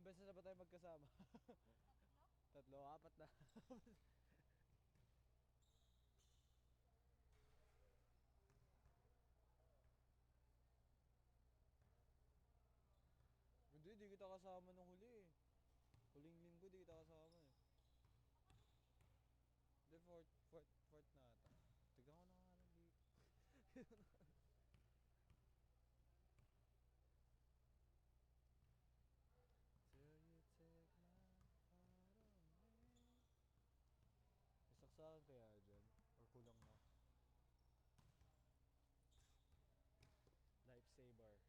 beses na ba tayo magkasama? Tatlo, apat na. Hindi, di kita kasama nung huli eh. Huling linggo, di kita kasama eh. Hindi, fourth na ata. Tignan ko na nga lang dito. Till you take my heart away. May saksakan kaya dyan? Or kulang na? Lifesaver.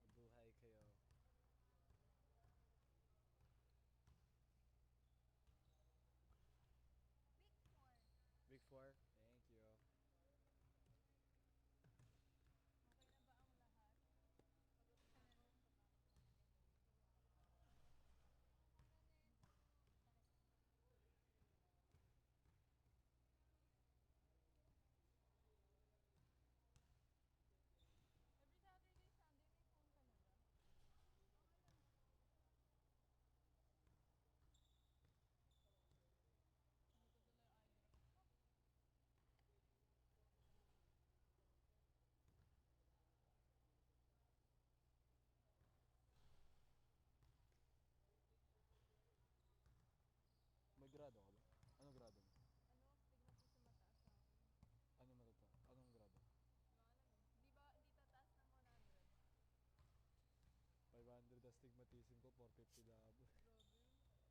Mabuhay kayo. Week 4. Thank you. Okay na ba ang lahat? Pag-umpisa na natin. Every Saturday, Sunday, may phone ka na ba? Hindi ko dala yung address ko. May grado ka ba? Anong grado mo? Ano, stigmatism mataas sa akin. Ano matata? Anong grado? Hindi ko alam eh. Di ba, hindi tataas ng 100? 500 astigmatism ko, 450 labo. Grabe yun.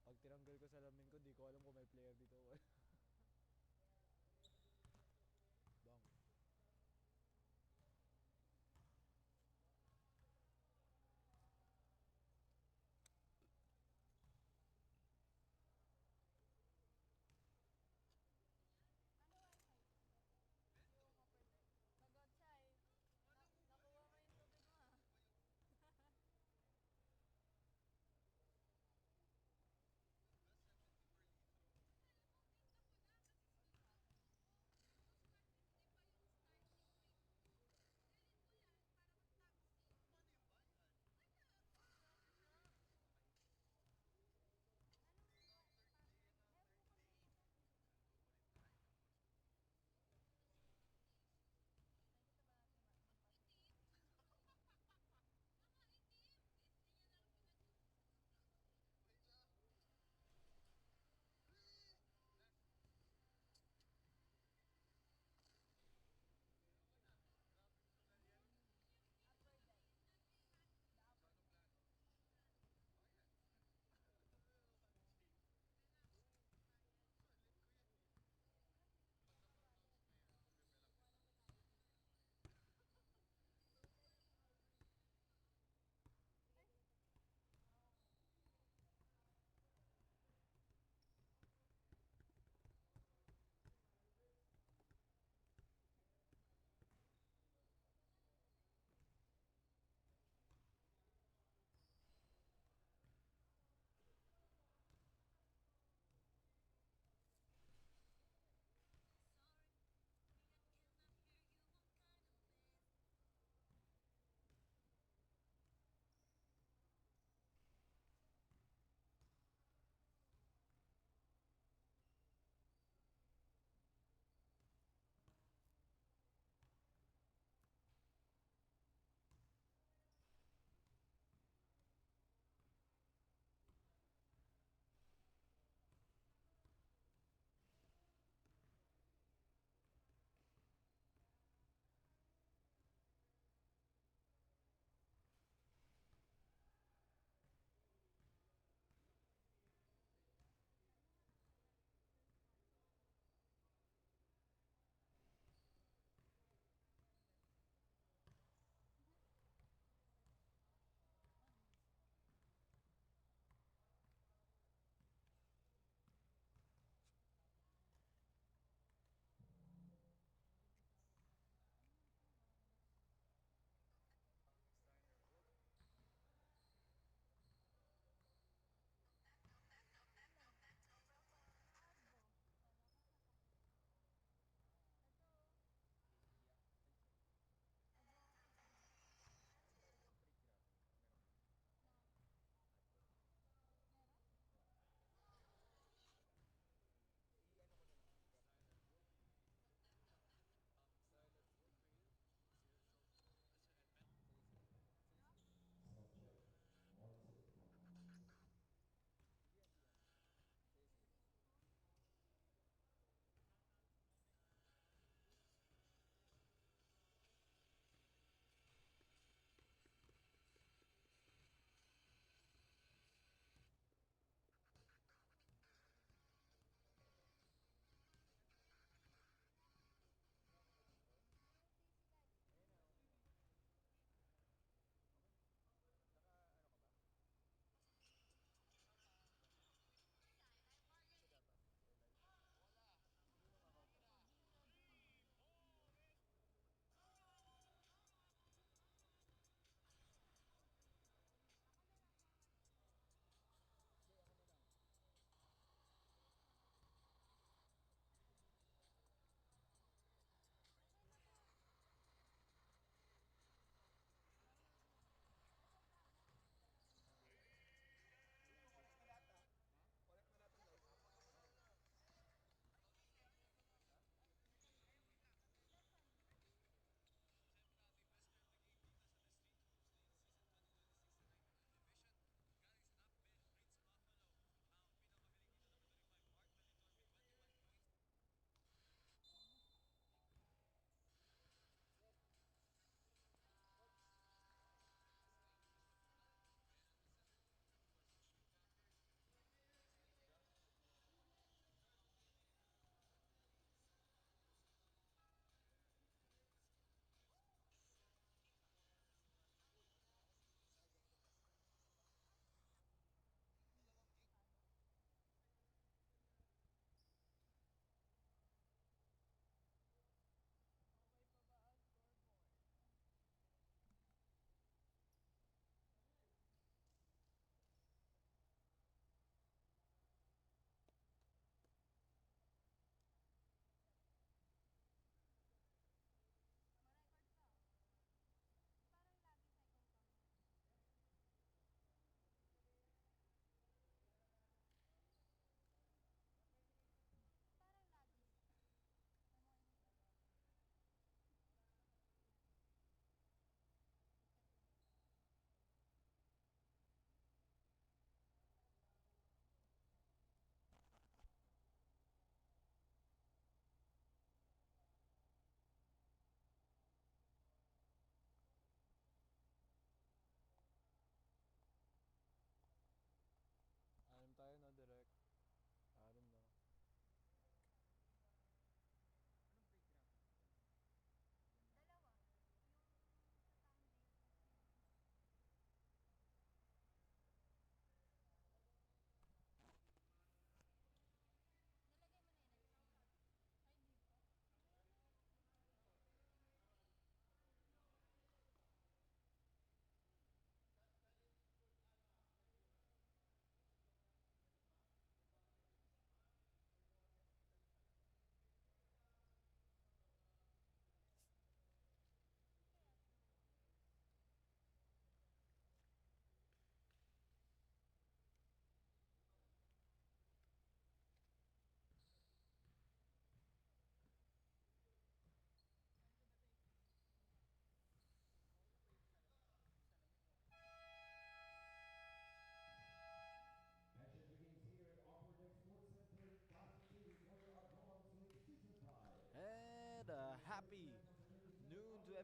Pag tinanggal ko sa lamin ko, di ko alam kung may player dito. Bang. Ano wifi ko? Yung copper. Pagod siya eh. Nakuha mo yung tubig mo ah.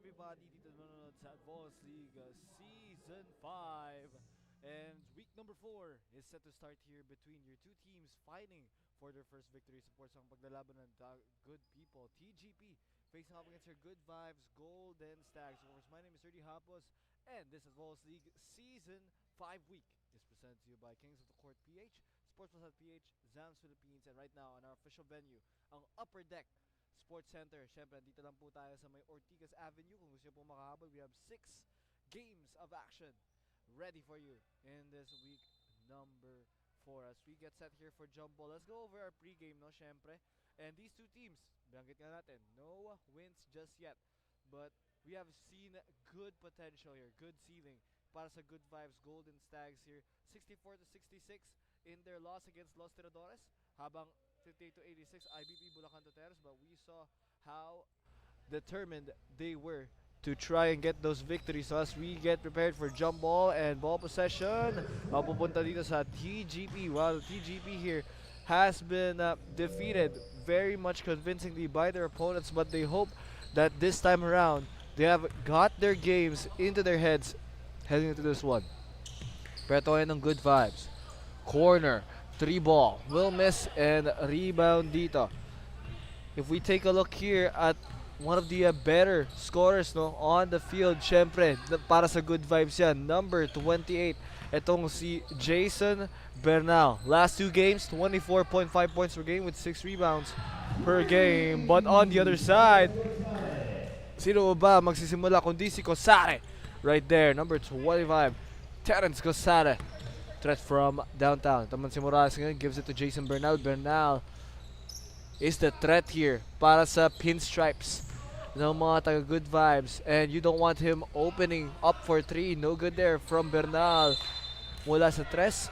everybody dito nanonood sa Advocatus League Season 5. And week number 4 is set to start here between your two teams fighting for their first victory. Supports ang paglalaban ng good people, T.G.P, facing up against your good vibes, Golden Stags. Of course, my name is Sergi Hapos, and this Advocatus League Season 5 week is presented to you by Kings of the Court PH, Sports Plus at PH, Zams Philippines, and right now on our official venue, ang Upper Deck Sports Center. Syempre, dito lang po tayo sa may Ortigas Avenue. Kung gusto nyo po makahabol, we have 6 games of action ready for you in this week number 4. As we get set here for jump ball, let's go over our pregame, no, syempre. And these two teams, banggit nga natin, no wins just yet. But we have seen good potential here, good ceiling para sa Good Vibes Golden Stags here. 64-66 in their loss against Los Tiradores. Habang 58-86 IBP Bulacan Toteros, but we saw how determined they were to try and get those victories. So as we get prepared for jump ball and ball possession, mapupunta dito sa T.G.P. While T.G.P here has been defeated very much convincingly by their opponents, but they hope that this time around they have got their games into their heads heading into this one. Pero ito ay ng Good Vibes. Corner. 3 ball, will miss, and rebound dito. If we take a look here at one of the better scorers, no, on the field, syempre, para sa Good Vibes yan, number 28, itong si Jason Bernal. Last 2 games, 24.5 points per game with 6 rebounds per game. But on the other side, sino ba magsisimula kundi si Cosare right there, number 25, Terence Cosare. Threat from downtown. Taman si Morales ngayon, gives it to Jason Bernal. Bernal is the threat here para sa pinstripes ng mga taga Good Vibes. And you don't want him opening up for 3. No good there from Bernal. Mula sa tres.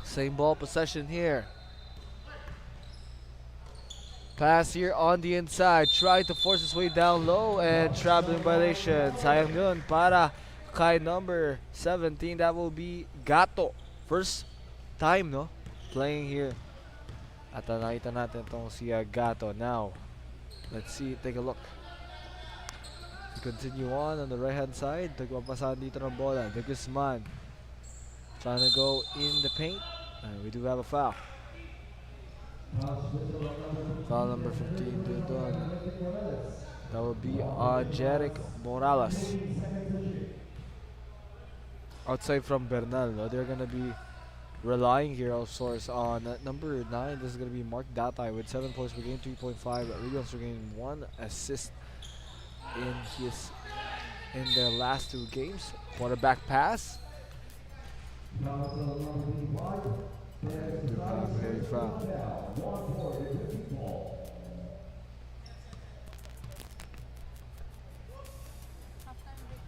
Same ball possession here. Pass here on the inside. Try to force his way down low and traveling violation. Sayang yun para kay number 17, that will be Gato. First time, no, playing here. At nakita natin itong si Gato. Now, let's see, take a look. Continue on the right hand side. Nagpapasahan dito ng bola. De Guzman trying to go in the paint. And we do have a foul. Foul number 15 dito. That will be on Jeric Morales. Outside from Bernal, no? They're gonna be relying here of sorts on number 9. This is gonna be Mark Datay with 7 points per game, 3.5 rebounds per game, 1 assist in their last 2 games. Quarterback pass. Do have a foul.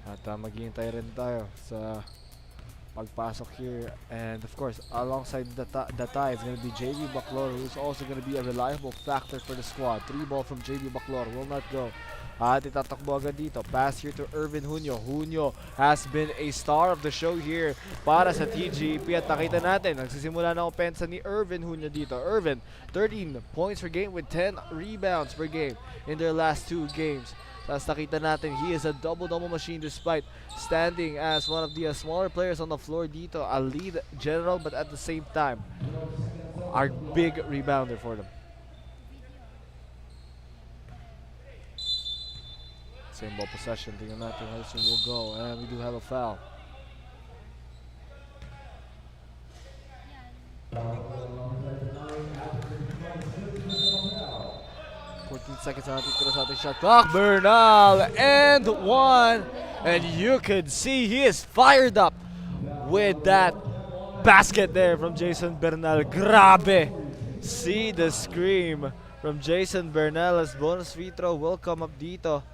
At maghihintay rin tayo sa pagpasok here, and of course alongside the tie is going to be JV Baclor, who's also going to be a reliable factor for the squad. 3 ball from JV Baclor will not go. At itatakbo agad dito. Pass here to Irvin Junio. Junio has been a star of the show here para sa TGP, at nakita natin nagsisimula na opensa ni Irvin Junio dito. Irvin 13 points per game with 10 rebounds per game in their last 2 games. Tapos nakita natin, he is a double-double machine despite standing as one of the smaller players on the floor dito. A lead general, but at the same time, our big rebounder for them. Same ball possession. Tingnan natin how this one will go. And we do have a foul. 14 seconds na natitira sa ating shot clock. Bernal and 1. And you could see he is fired up with that basket there from Jason Bernal. Grabe! See the scream from Jason Bernal as bonus free throw will come up dito.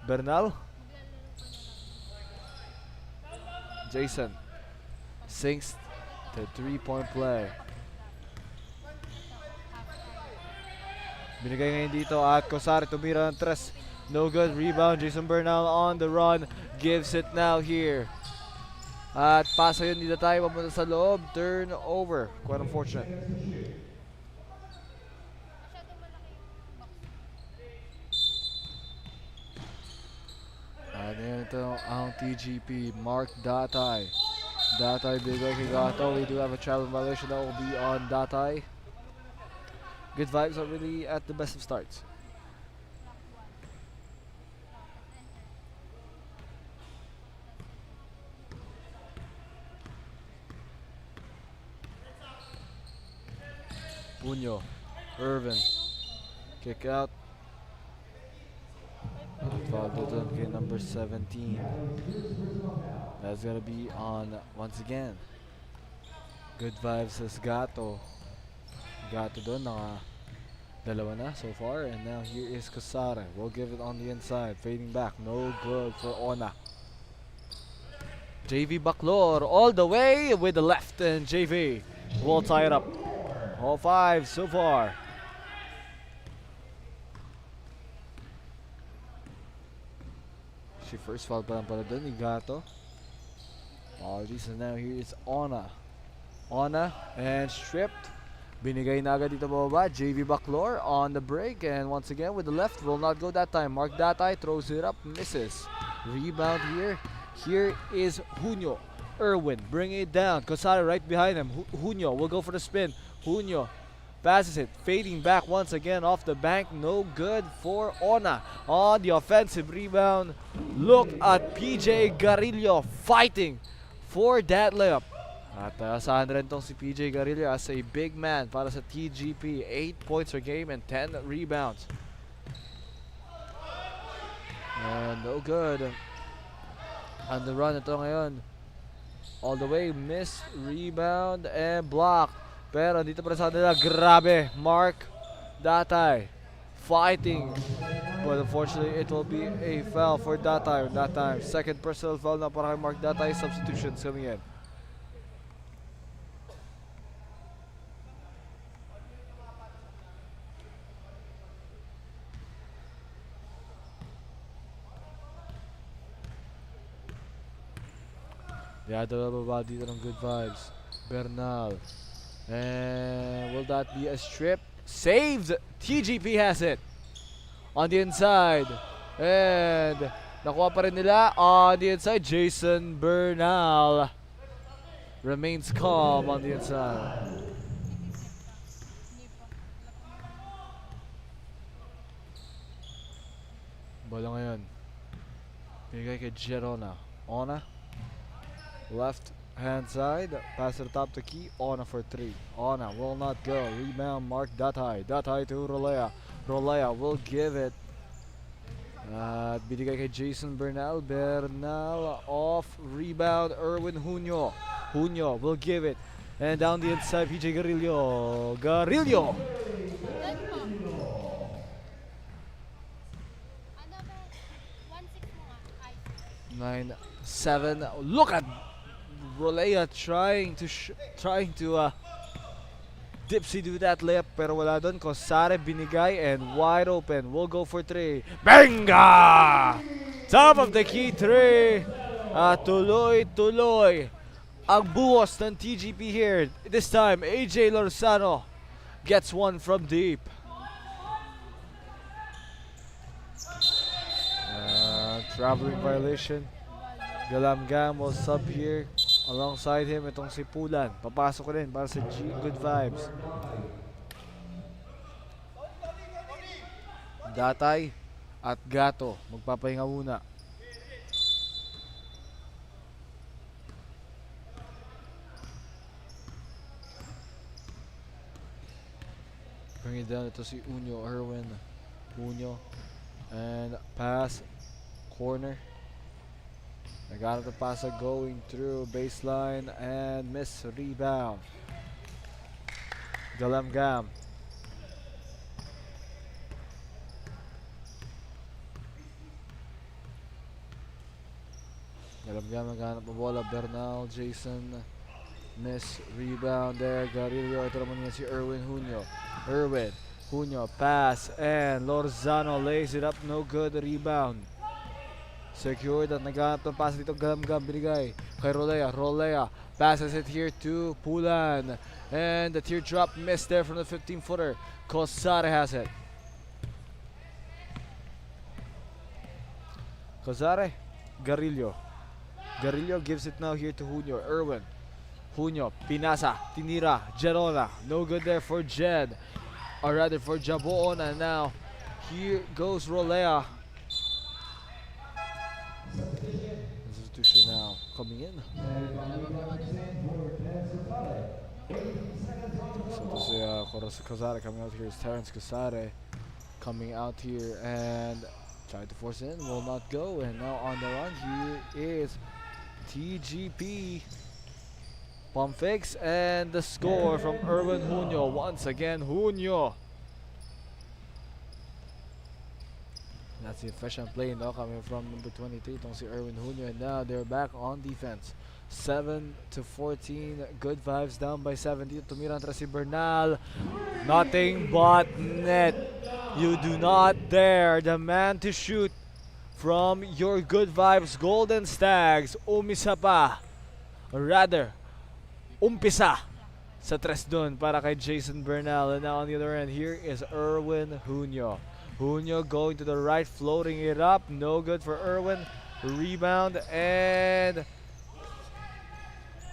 Bernal. Jason sinks the 3-point play. Binigay ngayon dito at Cosare tumira ng 3. No good. Rebound. Jason Bernal on the run. Gives it now here. At pasa yun dito tayo papunta sa loob. Turnover. Quite unfortunate. ito ang T.G.P. Mark Datay. Datay bigay kay Gato. We do have a travel violation that will be on Datay. Good vibes are really at the best of starts. Unyo, Irvin, kick out. Foul dito kay number 17. That's gonna be on once again. Good vibes says Gato. Gato doon, dalawa na so far. And now here is Kasare. We'll give it on the inside. Fading back. No good for Ona. JV Baclor all the way with the left. And JV will tie it up. All 5 so far. She first foul pa lang pala dun ni Gato. Apologies. And now here is Ona. Ona and stripped. Binigay na agad dito bababa. JV Baclor on the break. And once again with the left. Will not go that time. Mark Datay throws it up. Misses. Rebound here. Here is Junio. Irwin bringing it down. Kosara right behind him. Junio will go for the spin. Junio passes it. Fading back once again off the bank. No good for Ona. On the offensive rebound. Look at PJ Garillo fighting for that layup. At asahan rin tong si PJ Garillo as a big man para sa T.G.P. 8 points per game and 10 rebounds. And no good. On the run ito ngayon. All the way, miss, rebound, and block. Pero dito pa rin sa kanila, grabe. Mark Datay fighting. But unfortunately, it will be a foul for Datay that time. Second personal foul na para kay Mark Datay. Substitutions coming in. Yeah, dalawa dito ng good vibes. Bernal. And will that be a strip? Saved! T.G.P. has it. On the inside. And nakuha pa rin nila on the inside. Jason Bernal remains calm on the inside. Bola ngayon. Binigay kay Gerona. Ona. Left hand side, pass to the top to Key. Ona for 3. Ona will not go. Rebound, Mark Datay. Datay to Rolea. Rolea will give it. Binigay kay Jason Bernal. Bernal off. Rebound, Erwin Junio. Junio will give it. And down the inside, PJ Garillo. Garillo! 9-7. Look at Rolea trying to dipsy do that layup pero wala doon. Kosare binigay and wide open. We'll go for 3. Benga! Top of the key 3. Tuloy ang buhos ng T.G.P. here. This time, AJ Lorzano gets one from deep. Traveling violation. Galamgam will sub here. Alongside him, itong si Pulan. Papasok rin para sa Good Vibes. Datay at Gato. Magpapahinga muna. Bring it down. Ito si Unyo. Erwin. Unyo. And pass. Corner. I got the pass going through baseline and miss rebound. Galamgam. Galamgam naghanap ng bola. Bernal, Jason. Miss rebound there. Garillo. Ito naman niya si Erwin Junio. Erwin. Junio pass and Lorzano lays it up. No good. Rebound. Secured at naghanap ng pass dito. Galamgam binigay kay Rolea. Rolea passes it here to Pulan. And the teardrop missed there from the 15-footer. Kosare has it. Kosare Garillo. Garillo gives it now here to Junio. Erwin. Junio, pinasa, tinira, Jerona. No good there for Jed. Or rather for Jabona now. Here goes Rolea. Substitution now coming in. So to say, Casare coming out here is Terrence Casare coming out here and trying to force it in, will not go. And now on the run here is T.G.P. Pump fix and the score from Erwin Junio. Once again, Junio. That's the efficient play now coming from number 23, itong si Erwin Junio. And now they're back on defense. 7-14. Good vibes down by 17. Tumira contra si Bernal. Nothing but net. You do not dare the man to shoot from your good vibes Golden Stags. Umisa pa. Or rather, umpisa sa tres dun para kay Jason Bernal. And now on the other end, here is Erwin Junio. Junio going to the right, floating it up. No good for Erwin. Rebound and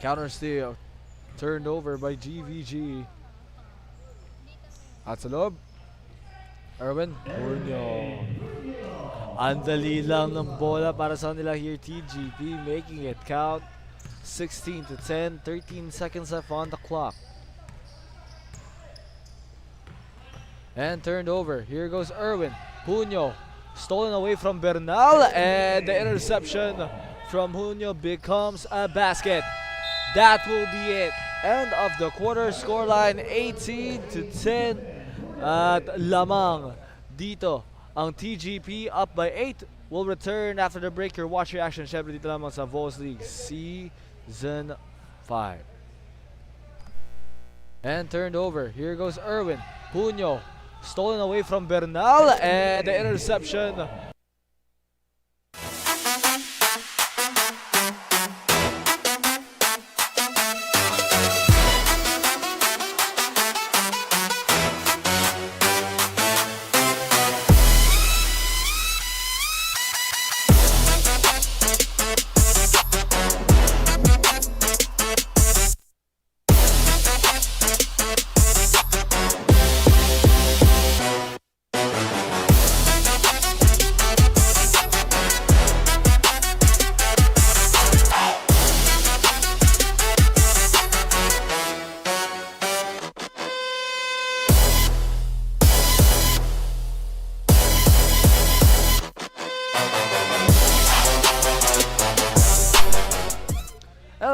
counter steal. Turned over by GVG. At sa loob. Erwin Junio. Andali lang ng bola para sa nila here. T.G.P making it count. 16-10. 13 seconds left on the clock. And turned over. Here goes Erwin. Junio stolen away from Bernal. And the interception from Junio becomes a basket. That will be it. End of the quarter. Scoreline 18-10. At lamang dito ang TGP up by 8. We'll return after the break. Your watch reaction syempre dito lamang sa Vols League Season 5. And turned over. Here goes Erwin. Junio stolen away from Bernal and the interception.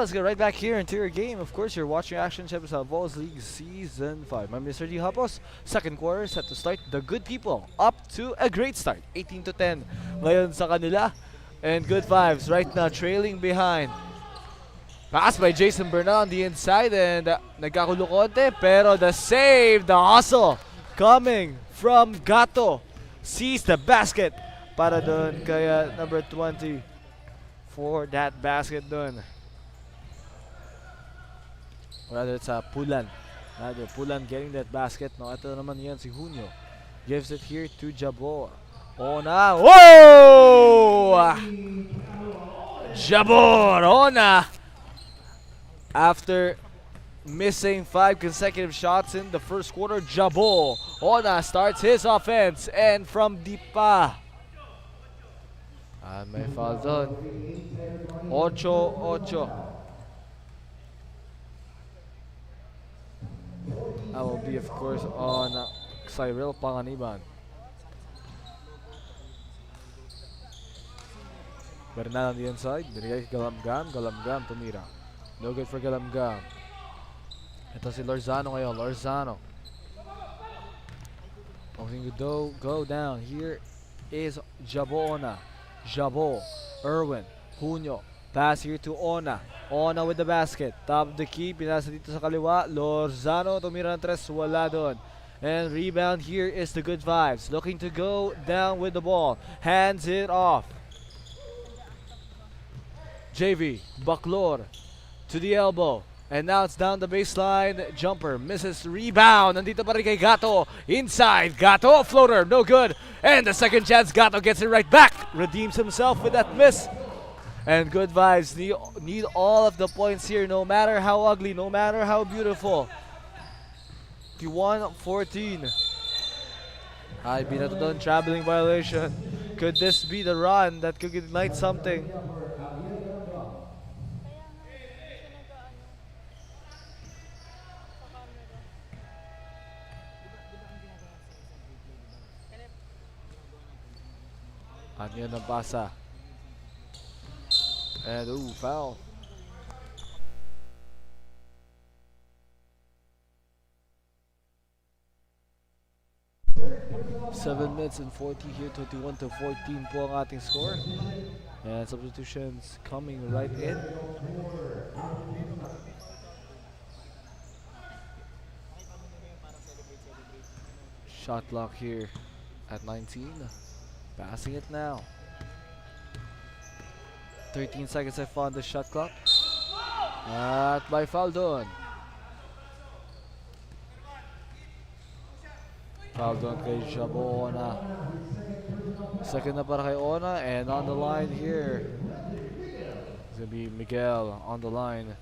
Let's get right back here into your game. Of course, you're watching Action Champions of Vols League Season 5. I'm Mr. D. Hapos. Second quarter set to start. The good people up to a great start. 18-10 ngayon sa kanila. And good vibes right now trailing behind. Pass by Jason Bernal on the inside and nagkakulo konti. Pero the save, the hustle coming from Gato. Sees the basket para dun kaya number 20 for that basket dun. Rather, it's Pulan. Rather, Pulan getting that basket. No, ito naman yan si Junio. Gives it here to Jabor. Ona. Whoa! Jabor. Ona. After missing 5 consecutive shots in the first quarter, Jabor. Ona starts his offense. And from deep pa. And may foul doon. 8-8. That will be, of course, on Cyril Panganiban. Bernal on the inside. Binigay Galamgam. Galamgam tumira. No good for Galamgam. Ito si Lorzano ngayon. Lorzano. Looking to go down. Here is Jabona. Jabo. Erwin. Junio. Pass here to Ona. Ona with the basket. Top of the key. Pinasa dito sa kaliwa. Lorzano. Tumira ng tres. Wala doon. And rebound here is the good vibes. Looking to go down with the ball. Hands it off. JV. Baclor. To the elbow. And now it's down the baseline. Jumper. Misses. Rebound. Nandito pa rin kay Gato. Inside. Gato. Floater. No good. And the second chance. Gato gets it right back. Redeems himself with that miss. And good vibes. Need all of the points here, no matter how ugly, no matter how beautiful. 51-14. Ay, binato doon, traveling violation. Could this be the run that could ignite something? Kaya nga, hindi siya nag-ano sa camera. At yun ang pasa. And ooh, foul. 7 minutes and 40 here, 21-14 po ang ating score. And substitutions coming right in. Shot clock here at 19. Passing it now. 13 seconds left on the shot clock. At by foul doon. Foul doon kay Jabo Ona. Second na para kay Ona, and on the line here it's gonna be Miguel on the line.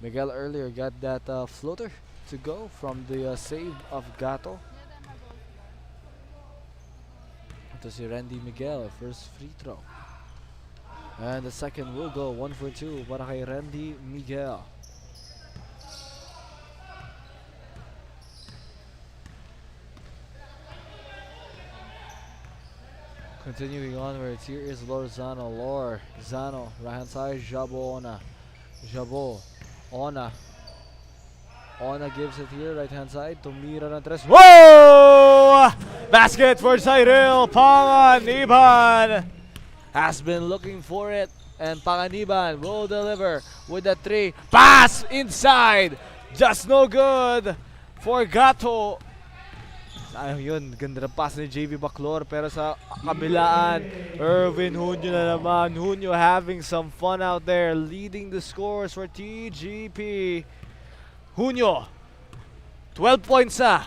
Miguel earlier got that floater to go from the save of Gato. Ito si Randy Miguel, first free throw. And the second will go 1 for 2 para kay Randy Miguel. Continuing onwards, here is Lorzano. Lorzano, right hand side, Jabo Ona. Jabo, Ona. Ona gives it here, right hand side, tumira ng tres. Whoa! Basket for Cyril Panganiban. Has been looking for it, and Panganiban will deliver with a 3. Pass inside, just no good for Gato. Ayun, ganda ng pass ni JV Baclor, pero sa kabilaan, Erwin Hunyo na naman. Hunyo having some fun out there, leading the scores for T.G.P. Hunyo, 12 points na.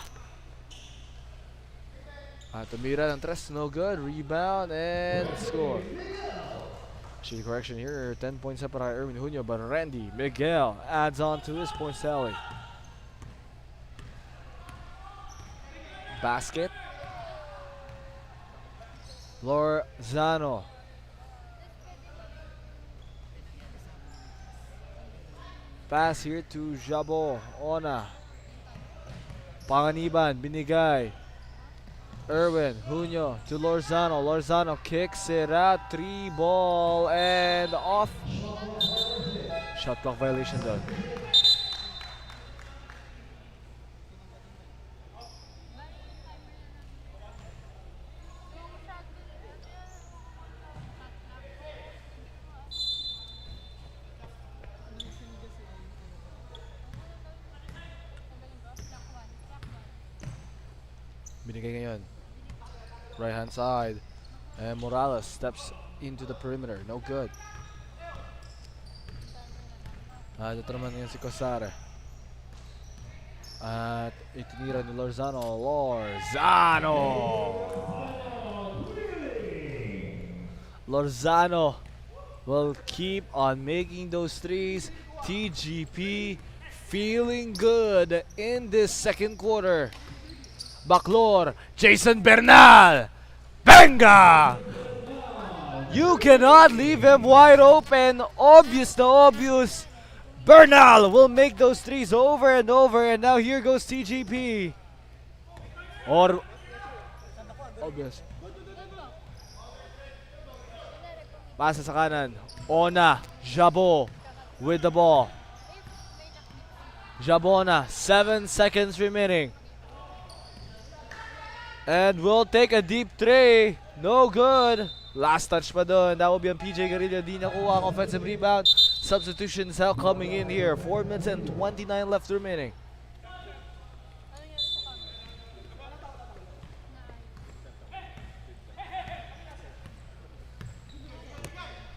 At tumira ng tres, no good. Rebound and score. Actually, correction here, 10 points na para Erwin Hunyo, but Randy Miguel adds on to his point tally. Basket. Lorzano. Pass here to Jabo Ona. Panganiban, binigay. Erwin Hunyo to Lorzano. Lorzano kicks it out. 3 ball and off. Shot clock violation doon. Binigay ngayon. Right hand side. And Morales steps into the perimeter. No good. Ito naman ngayon si Cosare. At itinira ni Lorzano. Lorzano! Lorzano will keep on making those threes. T.G.P. feeling good in this second quarter. Baclor, Jason Bernal, Benga! You cannot leave him wide open. Obvious na obvious. Bernal will make those threes over and over, and now here goes T.G.P. Or obvious. Pasa sa kanan. Ona, Jabo with the ball. Jabona, 7 seconds remaining. And we'll take a deep three. No good. Last touch pa doon. That will be on PJ Garillo. Di nakuha ang offensive rebound. Substitutions now coming in here. 4 minutes and 29 left remaining.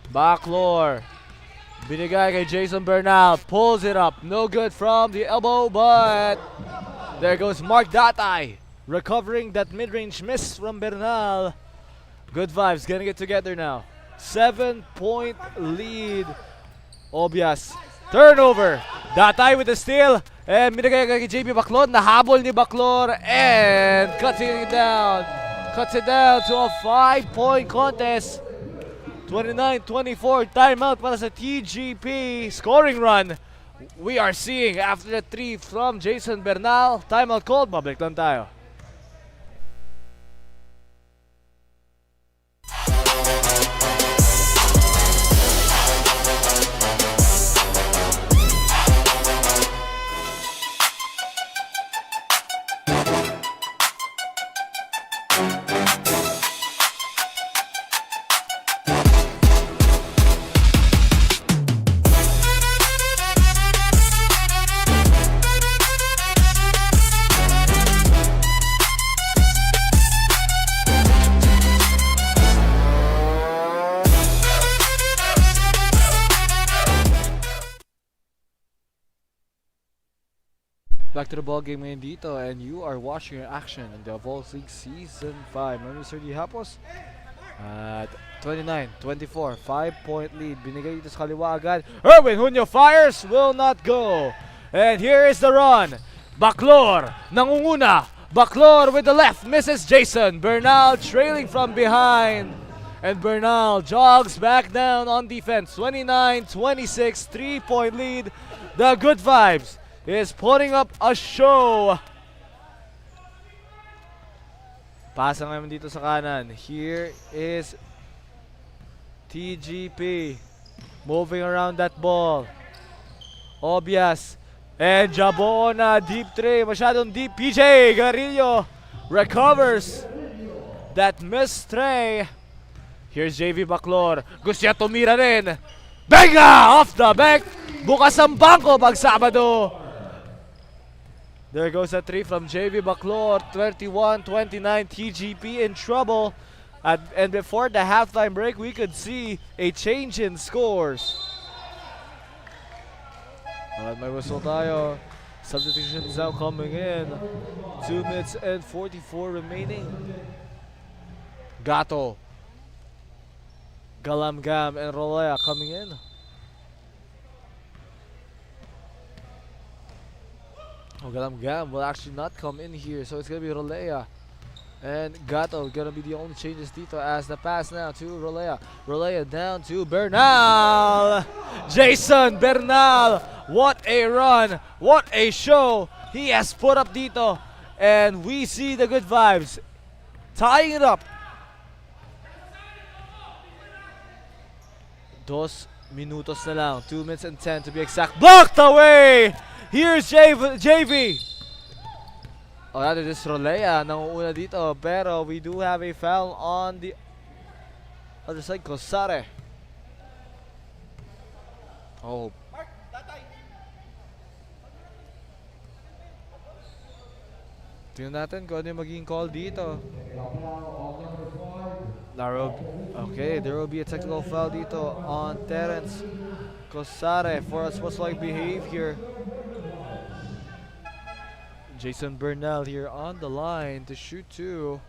Baclor. Binigay kay Jason Bernal. Pulls it up. No good from the elbow, but there goes Mark Datay. Recovering that mid-range miss from Bernal. Good vibes, getting it together now. 7-point lead. Obias. Turnover. Datay with the steal. And minagay kay JP Baclor. Nahabol ni Baclor. And cuts it down. Cuts it down to a 5-point contest. 29-24. Timeout para sa T.G.P. Scoring run. We are seeing after the 3 from Jason Bernal. Timeout called. Babalik lang tayo. Back to the ball game ngayon dito, and you are watching your action in the Evolve League Season 5. My name is Sir D. Hapos. At 29-24, 5-point lead. Binigay dito sa kaliwa agad. Erwin Hunyo fires, will not go. And here is the run. Baclor, nangunguna. Baclor with the left, misses Jason. Bernal trailing from behind. And Bernal jogs back down on defense. 29-26, 3-point lead. The good vibes is putting up a show. Pasa ngayon dito sa kanan. Here is T.G.P. moving around that ball. Obias. And Jaboo na deep tray. Masyadong deep. PJ Garillo recovers that missed tray. Here's JV Baclor. Gusto niya tumira rin. Benga! Off the back. Bukas ang bangko pag Sabado. There goes a 3 from JV Baclor. 31-29. T.G.P. in trouble. And before the halftime break, we could see a change in scores. Alright, may whistle tayo. Substitutions now coming in. 2 minutes and 44 remaining. Gato, Galamgam, and Rolea coming in. Oh, Galamgam will actually not come in here, so it's gonna be Rolea and Gato gonna be the only changes dito as the pass now to Rolea. Rolea down to Bernal. Jason Bernal, what a run, what a show he has put up dito, and we see the good vibes tying it up. 2 minutos na lang, 2 minutes and 10 to be exact. Blocked away. Here's JV. Oh, rather this Rolea nanguuna dito, pero we do have a foul on the other side. Cosare. Oh. Tingnan natin kung ano yung magiging call dito. Okay, there will be a technical foul dito on Terence Cosare for a sports-like behavior. Jason Bernal here on the line to shoot 2.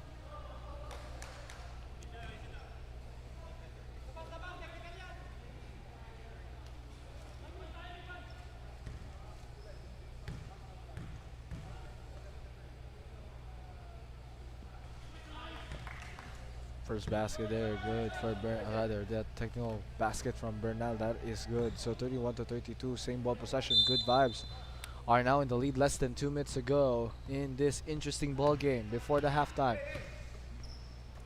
First basket there, good for rather that technical basket from Bernal, that is good. So 31-32, same ball possession, good vibes. Are now in the lead less than 2 minutes ago in this interesting ball game before the halftime.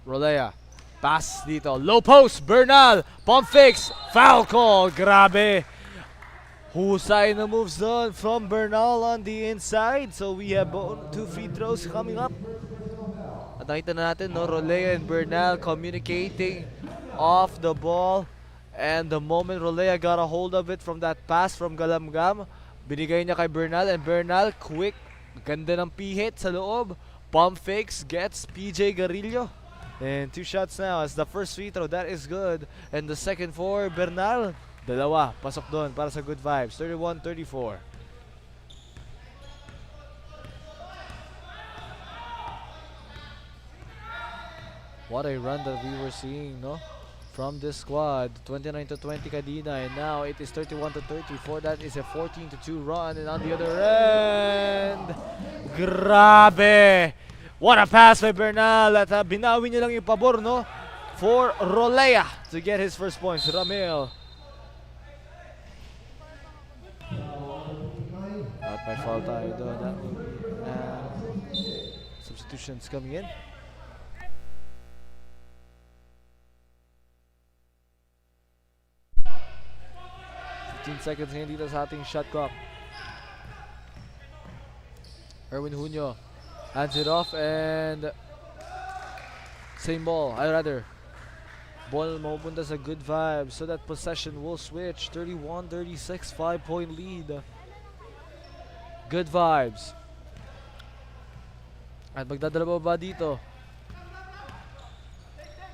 Rolea, pass dito, low post, Bernal, pump fakes, foul call, grabe. Husay na moves on from Bernal on the inside, so we have 2 free throws coming up. At nakita na natin, no, Rolea and Bernal communicating off the ball, and the moment Rolea got a hold of it from that pass from Galamgam, binigay niya kay Bernal, and Bernal quick, ganda ng pihit sa loob, pump fakes, gets PJ Garillo, and 2 shots now as the first free throw, that is good, and the second for Bernal, dalawa, pasok doon para sa good vibes. 31-34. What a run that we were seeing, no? from this squad. 29-20 kanina, and now it is 31-30. For that is a 14-2 run, and on the other end, grabe! What a pass by Bernal, at binawi niya lang yung pabor, no? For Rolea to get his first points. Ramil. At may foul tayo doon. That will be substitutions coming in. Seconds ngayon dito sa ating shot clock. Erwin Junio hands it off, and same ball, ball mapupunta sa Good Vibes, so that possession will switch. 31-36, 5-point lead. Good Vibes. At magdadala ba dito?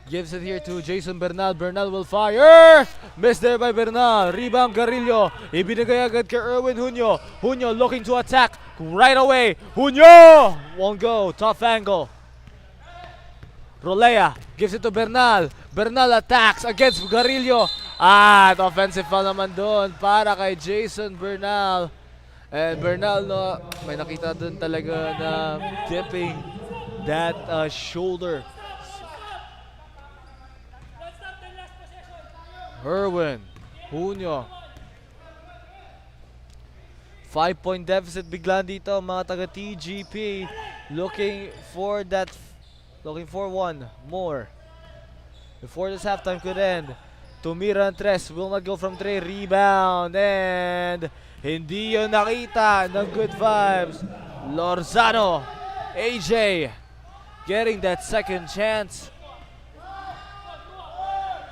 Gives it here to Jason Bernal. Bernal will fire! Missed there by Bernal. Rebound Garillo. Ibinigay agad kay Erwin Junio. Junio looking to attack right away. Junio! Won't go. Tough angle. Rolea gives it to Bernal. Bernal attacks against Garillo. At offensive foul naman doon para kay Jason Bernal. And Bernal, no, may nakita doon talaga na dipping that shoulder. Erwin Junio. 5-point deficit bigla dito mga taga T.G.P. Looking for one more before this halftime could end. Tumira ang tres, will not go from 3. Rebound, and hindi yun nakita ng Good Vibes. Lorzano, AJ getting that second chance.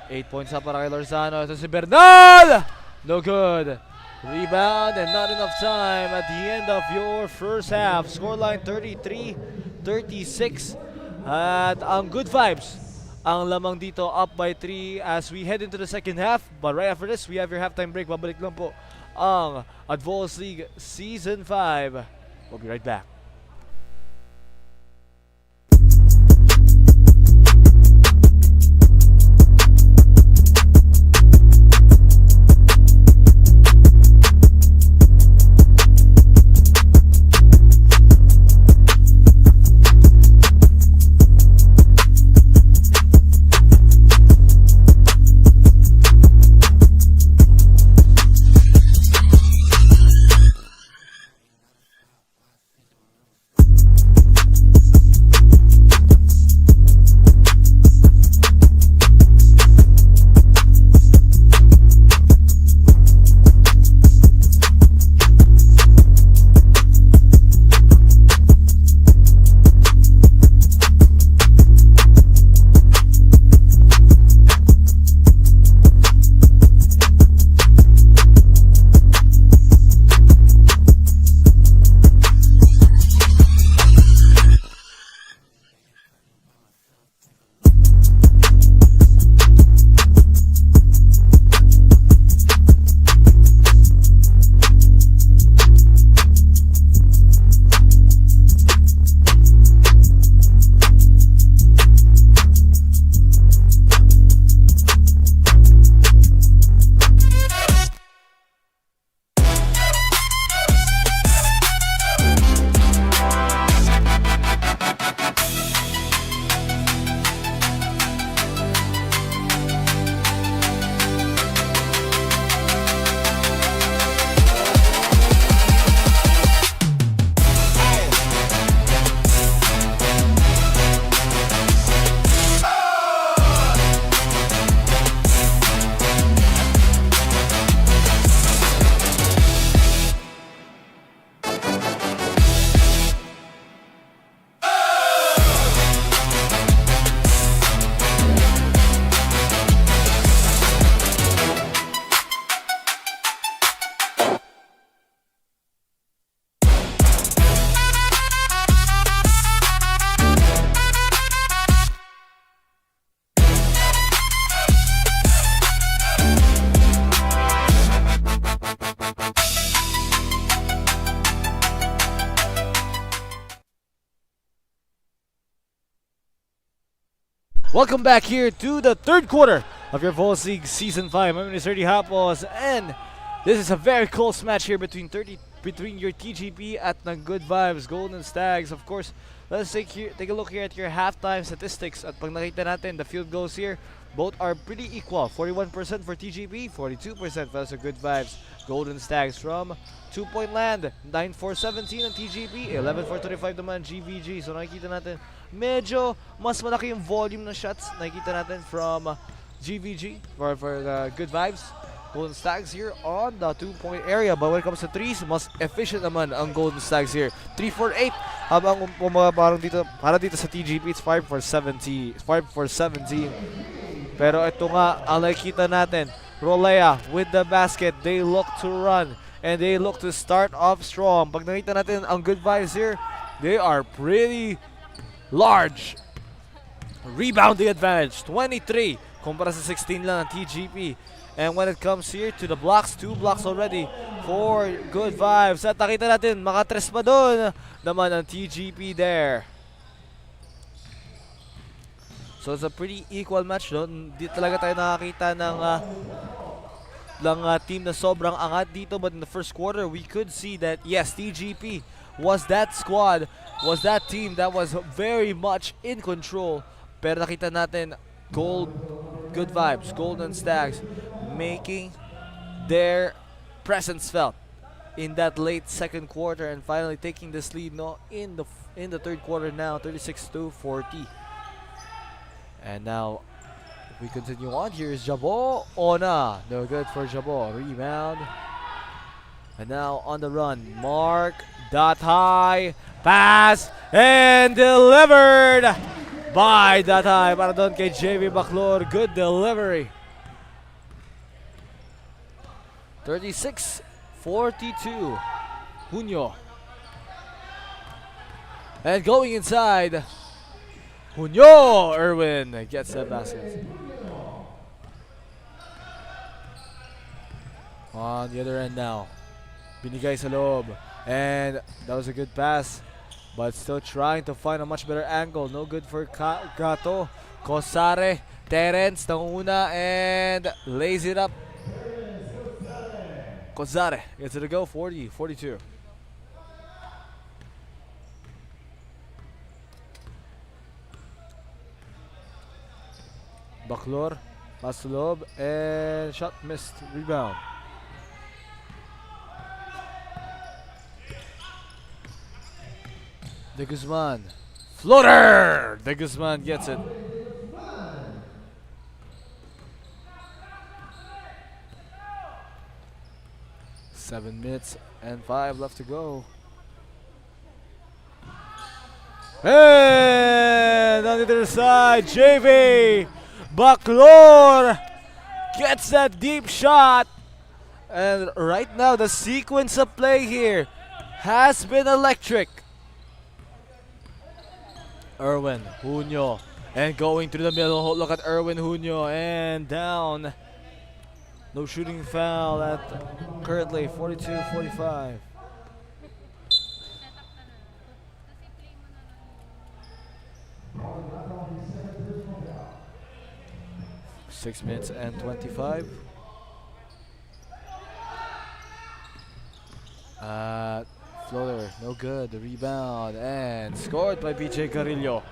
8 points up para kay Lorzano. Ito si Bernal! No good. Rebound and not enough time at the end of your first half. Scoreline 33-36. At ang Good Vibes ang lamang dito, up by 3 as we head into the second half. But right after this, we have your halftime break. Babalik lang po ang Advocatus League Season 5. We'll be right back. Welcome back here to the third quarter of your Vols League Season 5. My name is Erdy Hapos, and this is a very close match here between your TGP at ng Good Vibes Golden Stags. Of course, let's take a look here at your halftime statistics. At pag nakita natin, the field goals here, both are pretty equal. 41% for TGP, 42% for the Good Vibes Golden Stags from 2-point land. 9-4-17 ang TGP, 11-4-25 naman GVG. So nakikita natin, medyo mas malaki yung volume ng shots. Nakikita natin from GVG for the Good Vibes Golden Stags here on the 2-point area. But when it comes to threes, mas efficient naman ang Golden Stags here. 3-4-8. Habang parang dito sa TGP, it's 5-for-17. 5-for-17. Pero ito nga, ang nakikita natin, Rolea with the basket. They look to run and they look to start off strong. Pag nakita natin ang Good Vibes here, they are pretty large. Rebounding advantage, 23 kumpara sa 16 lang ng TGP. And when it comes here to the blocks, 2 blocks already for Good Vibes. At nakita natin, makatres pa doon naman ang TGP there. So it's a pretty equal match, no? Hindi talaga tayo nakakita ng team na sobrang angat dito. But in the first quarter, we could see that, yes, TGP was that squad, was that team that was very much in control. Pero nakita natin, Good Vibes, Golden Stags, making their presence felt in that late second quarter and finally taking this lead, no, in the third quarter now, 36-40. And now, if we continue on, here is Jabo. Ona, no good for Jabo. Rebound. And now on the run, Mark, dot high, pass, and delivered by dot high. Para doon kay JV Baclor, good delivery. 36-42. Junio. And going inside, Junio Erwin gets that basket. On the other end now, binigay sa loob. And that was a good pass, but still trying to find a much better angle. No good for Gato. Kosare, Terence nanguna and lays it up. Kosare gets it to go, 40-42. Baclor, pass to lob, and shot missed. Rebound. De Guzman. Floater! De Guzman gets it. Seven minutes and 5 left to go. And on the other side, JV Baclor gets that deep shot. And right now, the sequence of play here has been electric. Erwin Junio, and going through the middle. Look at Erwin Junio, and down. No shooting foul at currently 42-45. 6 minutes and 25. Floater, no good. The rebound and scored by BJ Carrillo.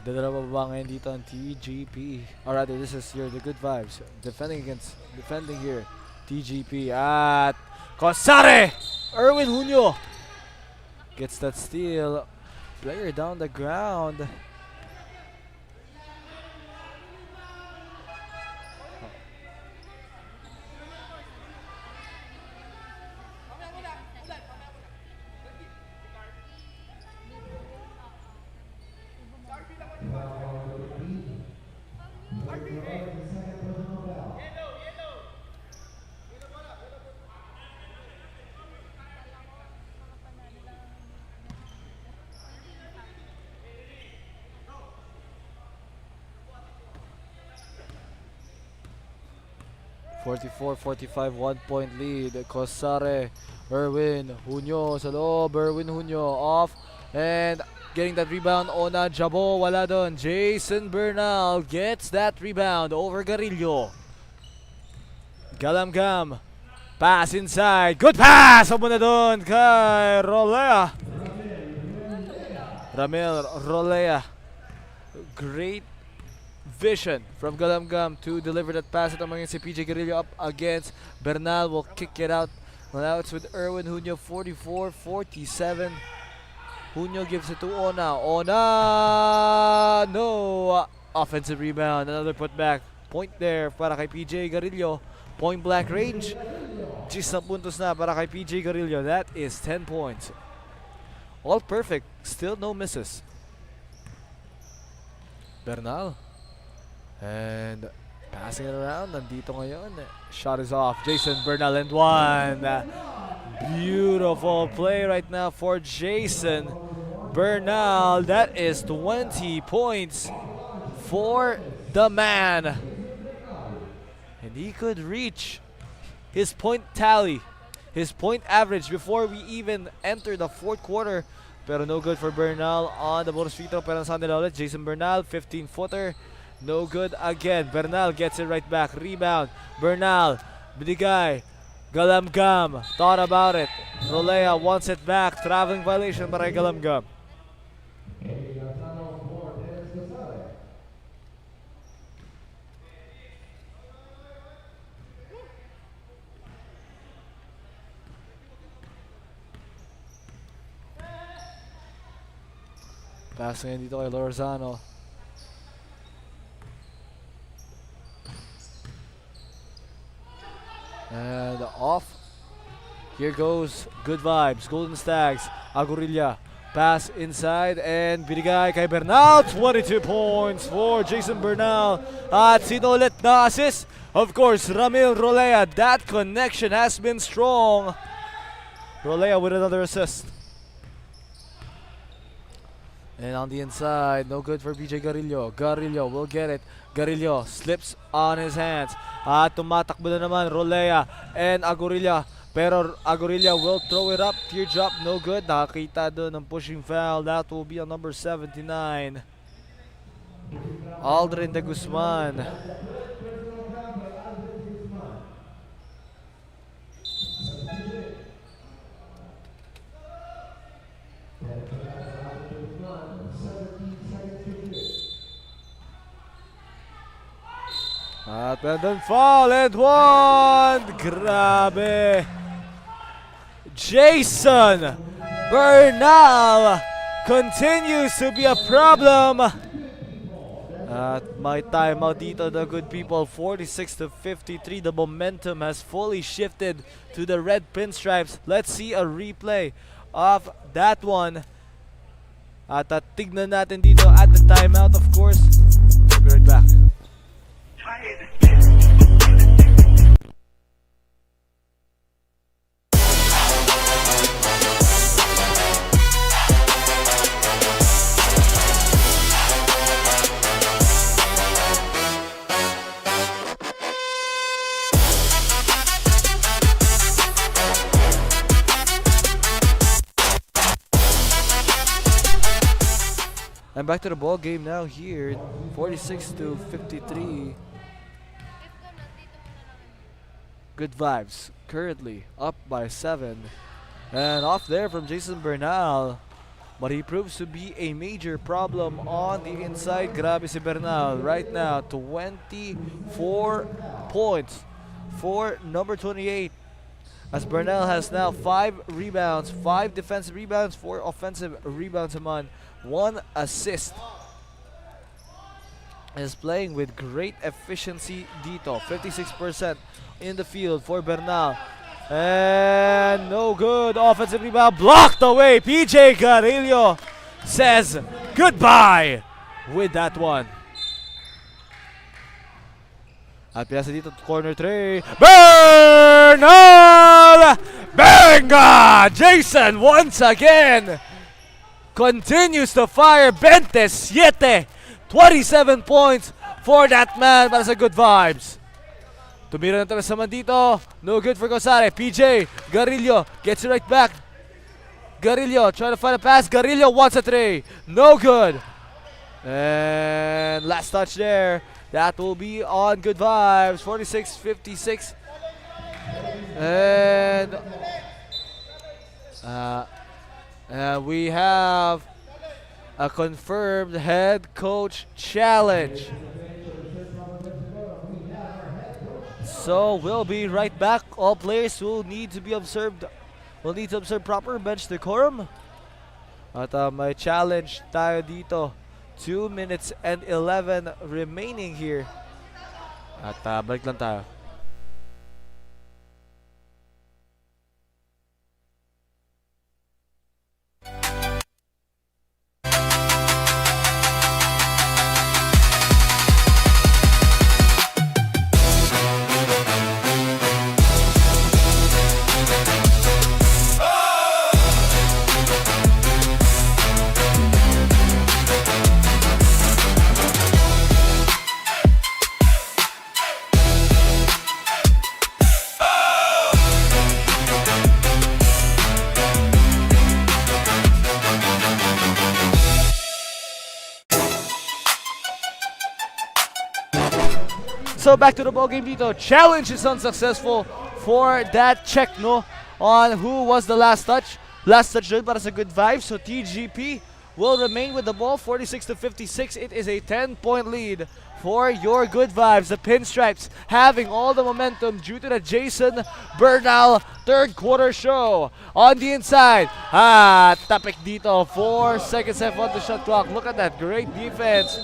Dadalawa ba ngayon dito ang TGP? Or rather, this is here, the Good Vibes. Defending here, TGP at Kosare! Erwin Junio gets that steal. Player down the ground. (44-45) 1-point lead. Kosare, Erwin Junio sa loob. Erwin Junio off and getting that rebound. Ona Jabo, wala doon. Jason Bernal gets that rebound over Garillo. Galamgam. Pass inside. Good pass! Abo na doon kay Rolea. Ramil Rolea. Great vision from Galamgam to deliver that pass. Ito mga si PJ Garillo up against Bernal. Will kick it out. Well, now it's with Erwin Junio, 44-47. Junio gives it to Ona. Ona! No! Offensive rebound. Another putback. Point there para kay PJ Garillo. Point blank range. 10 puntos na para kay PJ Garillo. That is 10 points. All perfect. Still no misses. Bernal. And passing it around. Nandito ngayon. Shot is off. Jason Bernal and one. Beautiful play right now for Jason Bernal. That is 20 points for the man. And he could reach his point tally, his point average before we even enter the fourth quarter. Pero no good for Bernal on the bonus free throw. Pero saan nila ulit? Jason Bernal, 15-footer. No good again. Bernal gets it right back. Rebound. Bernal. Binigay. Galamgam. Thought about it. Rolea wants it back. Traveling violation para kay Galamgam. Passing dito kay Lorzano. And off. Here goes good vibes. Golden Stags. Agurilla. Pass inside and binigay kay Bernal. 22 points for Jason Bernal. At sino ulit na assist? Of course, Ramil Rolea. That connection has been strong. Rolea with another assist. And on the inside, no good for PJ Garillo. Garillo will get it. Garillo slips on his hands. At tumatakbo na naman Rolea and Agurilla. Pero Agurilla will throw it up. Teardrop, no good. Nakakita doon ng pushing foul. That will be on number 79. Aldrin de Guzman. At then fall and one. Grabe. Jason Bernal continues to be a problem. At my timeout dito, the good people, 46-53. The momentum has fully shifted to the red pinstripes. Let's see a replay of that one. At tignan natin dito at the timeout, of course. We'll be right back. And back to the ball game now here, 46-53. Good vibes, currently up by 7. And off there from Jason Bernal. But he proves to be a major problem on the inside. Grabe si Bernal right now, 24 points for number 28. As Bernal has now 5 rebounds, 5 defensive rebounds, 4 offensive rebounds among 1 assist. Is playing with great efficiency dito. 56% in the field for Bernal. And no good. Offensive rebound blocked away. PJ Garillo says goodbye with that one. At piyasa dito, corner 3. Bernal! Benga! Jason once again continues to fire. 27. 27 points for that man para sa good vibes. Tumira na naman dito. No good for Gonzalez. PJ Garillo gets it right back. Garillo trying to find a pass. Garillo wants a three. No good. And last touch there. That will be on Good Vibes. 46-56. And we have a confirmed head coach challenge. So we'll be right back. All players will need to be observed. Will need to observe proper bench decorum. At may challenge tayo dito. 2 minutes and 11 remaining here. At balik lang tayo. So back to the ball game dito. Challenge is unsuccessful for that check, no? On who was the last touch. Last touch dun para sa Good Vibes. So T.G.P will remain with the ball. 46-56. It is a 10-point lead for your Good Vibes. The Pinstripes having all the momentum due to the Jason Bernal third quarter show. On the inside. Tapik dito. 4 seconds left on the shot clock. Look at that. Great defense.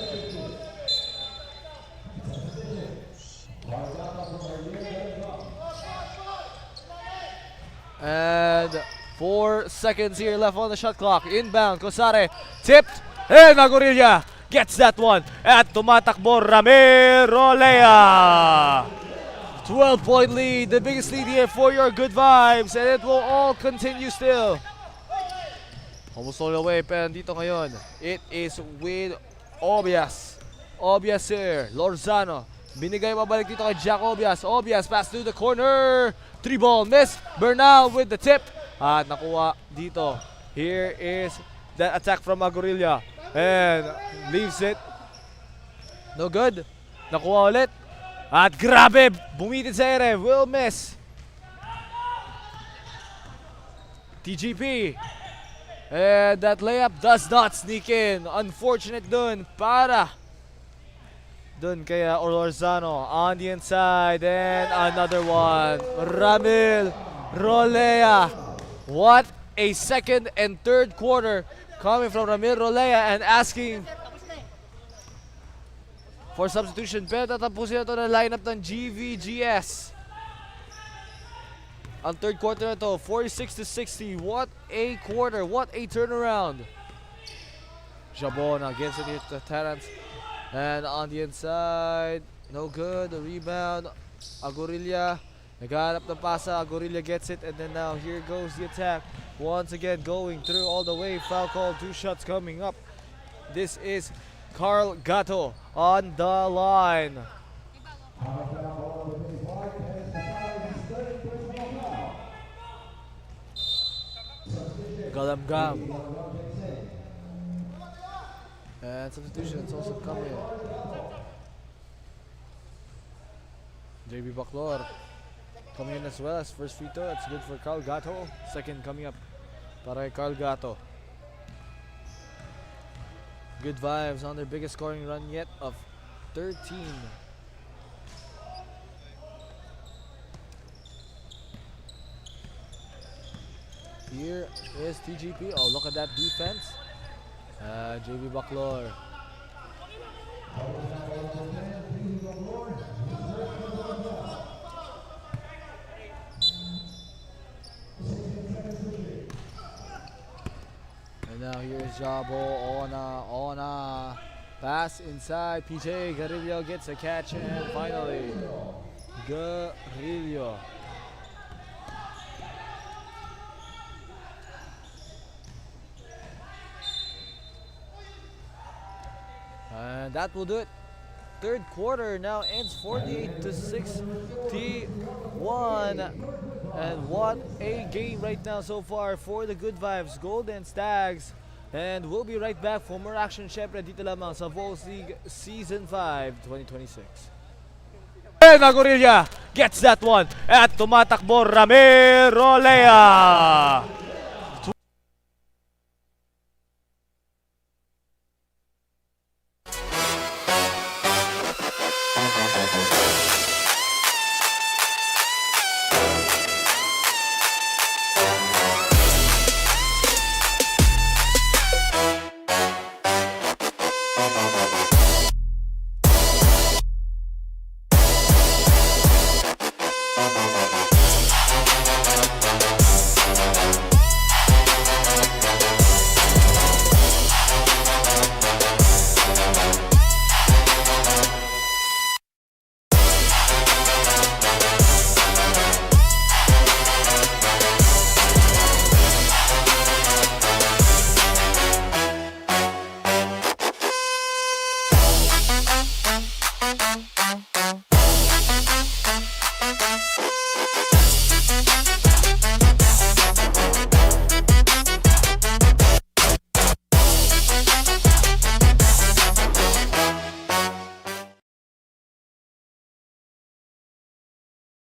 And 4 seconds here left on the shot clock. Inbound, Cosare tipped, and Agorilla gets that one. At tumatakbo Ramiro Lea. 12-point lead, the biggest lead here for your Good Vibes, and it will all continue still. Almost all the way, pero dito ngayon, it is with Obias. Obias here, Lorzano. Binigay mabalik dito kay Jack Obias. Obias pass to the corner. 3-ball miss. Bernal with the tip. At nakuha dito. Here is the attack from Agorilla. And leaves it. No good. Nakuha ulit. At grabe. Bumitin sa ere. Will miss. T.G.P. And that layup does not sneak in. Unfortunate dun para dun kaya Lorzano on the inside, and another one. Ramil Rolea. What a second and third quarter coming from Ramil Rolea, and asking for substitution. Pero tatapusin na ito ng lineup ng GVGS. Ang third quarter na ito, 46-60. What a quarter, what a turnaround. Jabona gives it here to Terrence. And on the inside, no good. The rebound, Agorilla. Naghanap ng pasa, Agorilla gets it, and then now here goes the attack. Once again going through all the way. Foul call, 2 shots coming up. This is Carl Gatto on the line. Galamgam. And substitutions also coming. JB Baclor coming in as well as first free throw. That's good for Carl Gatto. Second coming up para Carl Gatto. Good Vibes on their biggest scoring run yet of 13. Here is T.G.P. Oh, look at that defense. JB Baclor. And now here's Jabo on a pass inside. PJ Garillo gets a catch, and finally Garillo. And that will do it. Third quarter now ends 48-61. And what a game right now so far for the Good Vibes Golden Stags. And we'll be right back for more action syempre dito lamang sa Vols League Season 5 2026. And Agorilla gets that one at tumatakbo Ramiro Lea.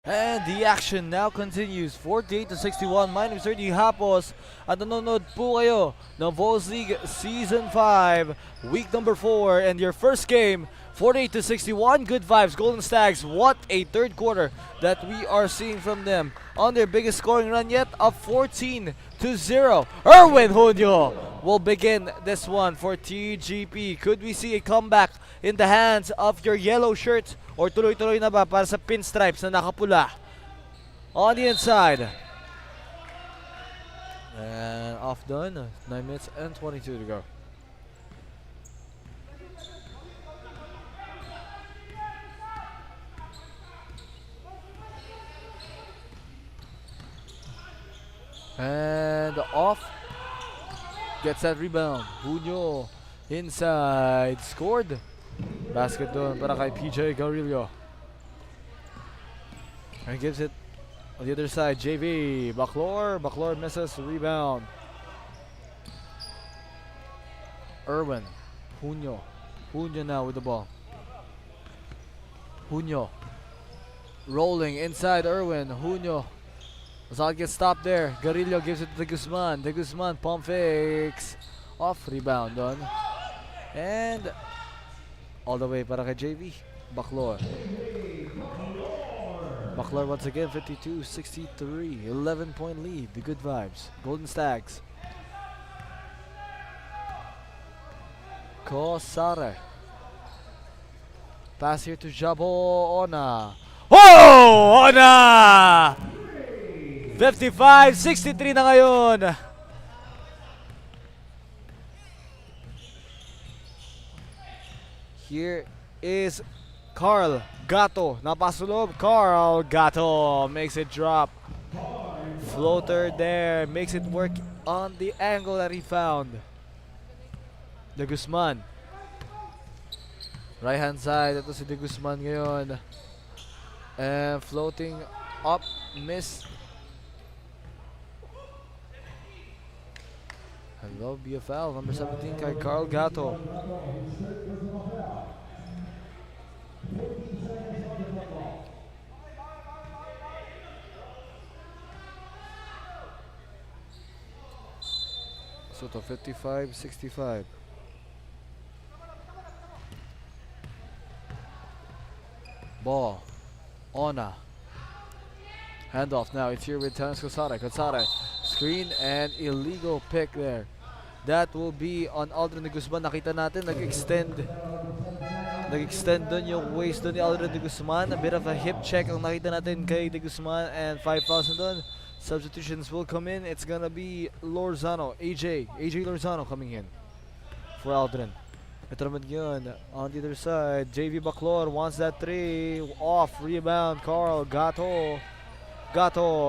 And the action now continues. 48-61, my name is T.G.P. Hapos at nanonood po kayo ng Vols League Season 5, Week number 4, and your first game, 48-61, Good Vibes Golden Stags. What a third quarter that we are seeing from them on their biggest scoring run yet of 14-0. Erwin Junio will begin this one for T.G.P. Could we see a comeback in the hands of your yellow shirt? Or tuloy-tuloy na ba para sa pinstripes na nakapula? On the inside. And off done. 9 minutes and 22 to go. And off. Gets that rebound. Junio inside. Scored. Basket doon para kay PJ Garillo. And gives it on the other side. JV. Baclor misses. Rebound. Erwin. Junio now with the ball. Junio. Rolling inside Erwin. Junio. Azal gets stopped there. Garillo gives it to De Guzman. De Guzman pump fakes. Off rebound on. And all the way para kay JV. Baclor once again, 52-63. 11-point lead. The Good Vibes Golden Stags. Kosare. Pass here to Jabo Ona. Oh! Ona! 55-63 na ngayon. Here is Carl Gato. Napasulob. Carl Gato makes it drop. Floater there. Makes it work on the angle that he found. De Guzman. Right hand side. Ito si De Guzman ngayon. And floating up. Miss. Hello, be a foul. Number 17 kay Carl Gato. So to 55-65. Ball. Ona. Handoff now. It's here with Terence Kosare. Screen and illegal pick there. That will be on Aldrin De Guzman. Nakita natin nag-extend dun yung waist dun ni Aldrin De Guzman. A bit of a hip check ang nakita natin kay De Guzman, and 5,000 dun. Substitutions will come in. It's gonna be Lorzano, AJ Lorzano coming in for Aldrin. Ito naman yun on the other side. JV Baclor wants that three. Off, rebound, Carl Gato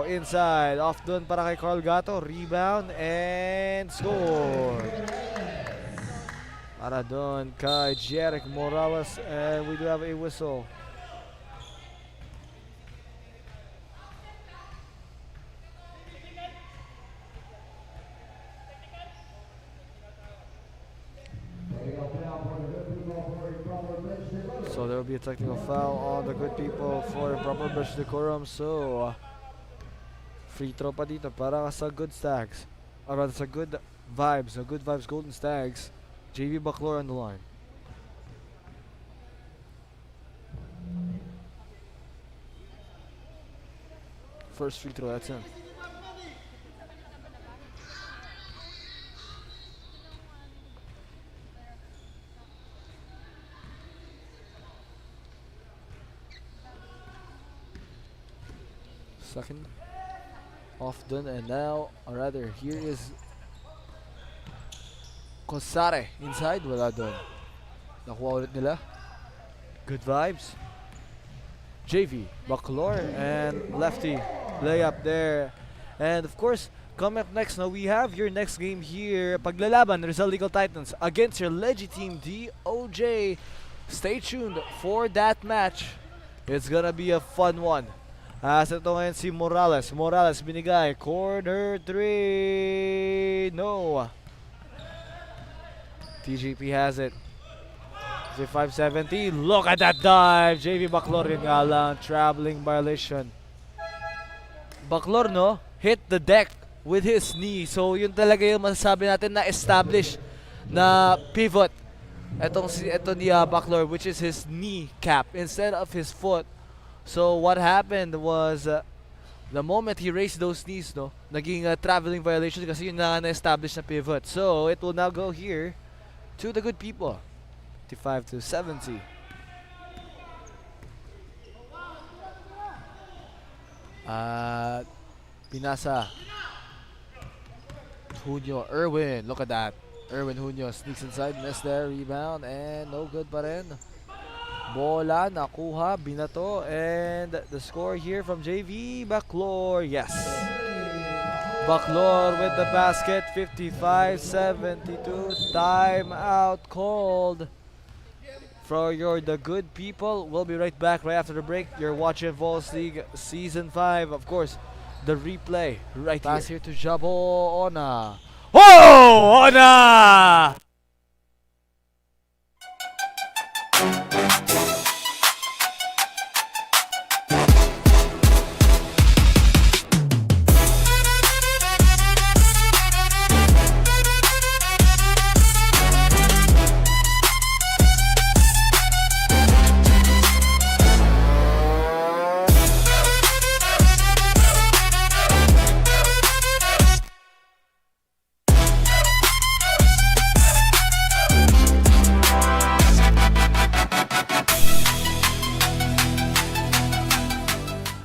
inside. Off dun para kay Carl Gato. Rebound and score. Para dun kay Jeric Morales, and we do have a whistle. So there will be a technical foul on the good people for improper bench decorum. So free throw pa dito para sa good stags. Or rather sa good vibes. The good vibes Golden Stags. JV Baclor on the line. First free throw, that's in. Second off done, and now, or rather, here is Kosare inside, wala dun. Nakuha ulit nila. Good vibes. JV, Baclor, and lefty layup there. And of course, coming up next, now we have your next game here. Paglalaban, Rizal Legal Titans against your Legi team, DOJ. Stay tuned for that match. It's gonna be a fun one. As ito ngayon si Morales. Morales binigay. Corner 3. No. T.G.P has it. 570. Look at that dive. JV Baclor yun nga lang. Traveling violation. Baclor, no? Hit the deck with his knee. So yun talaga yung masasabi natin na established na pivot. Ito ni Baclor, which is his knee cap instead of his foot. So what happened was the moment he raised those knees, no, naging traveling violation kasi yun na-establish na pivot. So it will now go here to the good people. 55-70. Pinasa. Junio, Erwin, look at that. Erwin Junio sneaks inside, missed there, rebound, and no good pa rin. Bola, nakuha, binato, and the score here from JV Baclor, yes. Baclor with the basket, 55-72, timeout called for the good people. We'll be right back right after the break. You're watching Vols League Season 5, of course, the replay right Pass here to Jabo Ona. Oh, Ona!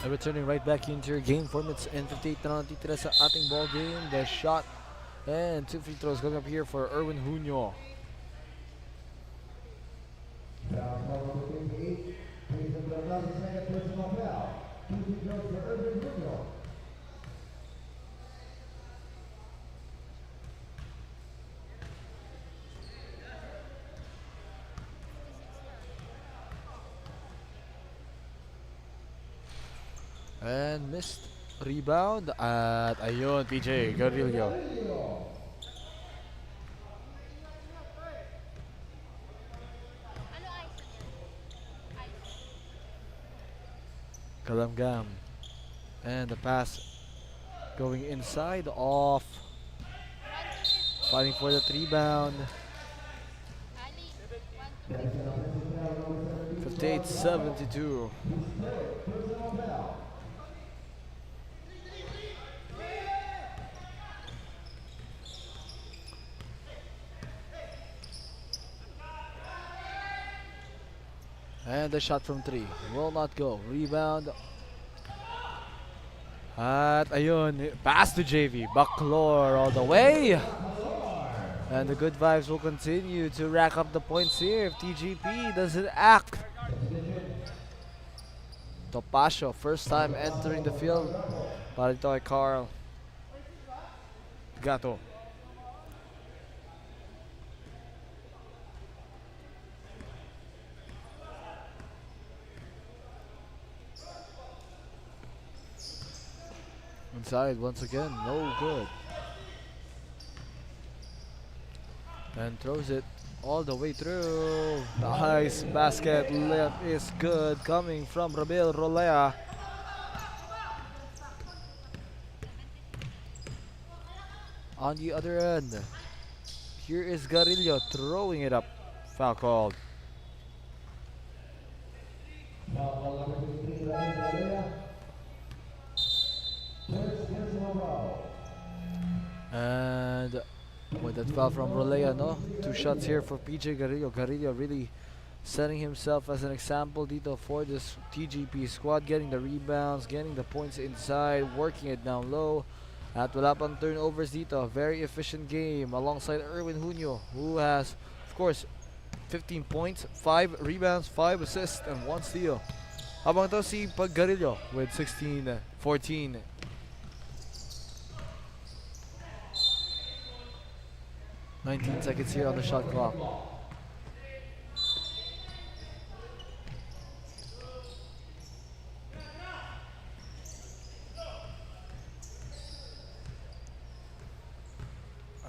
Returning right back into your game form. It's N58 na lang titira sa ating ball game. The shot and 2 free throws coming up here for Erwin Junio. And missed rebound at ayun, PJ Garillo. Kalamgam. And the pass going inside off. Fighting for the rebound. 58-72. And the shot from 3 will not go. Rebound. At ayun, pass to JV. Baclor all the way. And the good vibes will continue to rack up the points here if T.G.P doesn't act. Topacio, first time entering the field. Para dito kay Carl Gato. Inside once again, no good. And throws it all the way through. Nice basket layup is good coming from Rabel Rolea. On the other end, here is Garillo throwing it up. Foul called. And with that foul from Rolea, no? 2 shots here for PJ Garillo. Garillo really setting himself as an example dito for this TGP squad, getting the rebounds, getting the points inside, working it down low. At wala pang turnovers dito. Very efficient game alongside Erwin Junio, who has, of course, 15 points, 5 rebounds, 5 assists, and 1 steal. Habang ito si Paggarillo with 16, 14. "19 seconds here on the shot clock."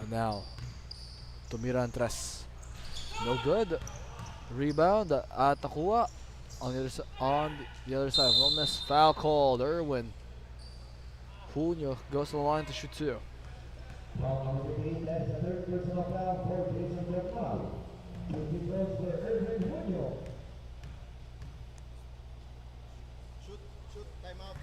And now, tumira ang tres. No good. Rebound at nakuha on the other side. Wellness foul called. Erwin Junio goes to the line to shoot 2. Shoot, time out.